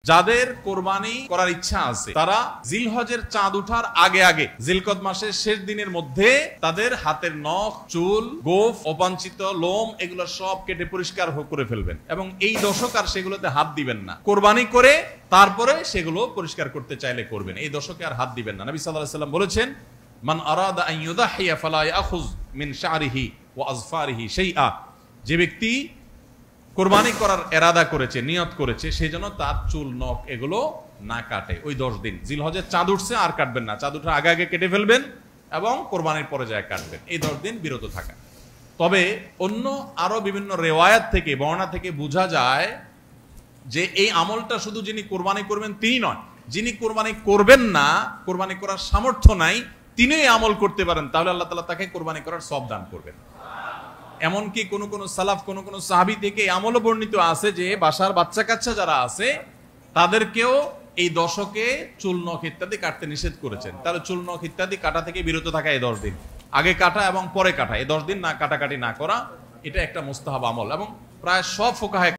যাদের কোরবানি করার ইচ্ছা আছে তারা জিলহজের চাঁদ উঠার আগে আগে জিলকদ মাসের শেষ দিনের মধ্যে তাদের হাতের নখ, চুল, গোফ, অবাঞ্ছিত লোম এগুলো সব কেটে পরিষ্কার করে ফেলবেন এবং এই দশক আর সেগুলোতে হাত দিবেন না। কোরবানি করে তারপরে সেগুলো পরিষ্কার করতে চাইলে করবেন, এই দশকে আর হাত দিবেন না। নবী সাল্লাল্লাহু আলাইহি ওয়াসাল্লাম বলেছেন, মান আরাদা আন ইউদাহিয়া ফালা ইয়াখুয মিন শা'রিহি ওয়া আযফারিহি শাইআ, যে ব্যক্তি কোরবানি করার এরাদা করেছে, নিয়ত করেছে, সেই জন্য তার চুল, নখ এগুলো না কাটে ওই 10 দিন। জিলহজের চাঁদ উঠছে আর কাটবেন না, চাঁদ উঠার আগে আগে কেটে ফেলবেন এবং কোরবানির পরে যায় কাটবেন, এই 10 দিন বিরত থাকা। তবে অন্য আরো বিভিন্ন রেওয়ায়াত থেকে, বর্ণনা থেকে বোঝা যায় যে এই আমলটা শুধু যিনি কোরবানি করবেন তিনি নয়, যিনি কোরবানি করবেন না, কোরবানি করার সামর্থ্য নাই, তিনি এই আমল করতে পারেন, তাহলে আল্লাহ তাআলা তাকে কোরবানি করার সওয়াব দান করবেন। এমনকি কোন কোন সালাফ, কোন কোন সাহাবী থেকে আমলও বর্ণিত আছে যে বাসার বাচ্চা কাচ্চা যারা আছে তাদেরকেও এই দশকে চুল, নখ ইত্যাদি কাটতে নিষেধ করেছেন। তাহলে চুল, নখ ইত্যাদি কাটা থেকে বিরত থাকা এই 10 দিন, আগে কাটা এবং পরে কাটা, এই 10 দিন না কাটাকাটি না করা, এটা একটা মুস্তাহাব আমল এবং প্রায় সব ফুকাহায়ে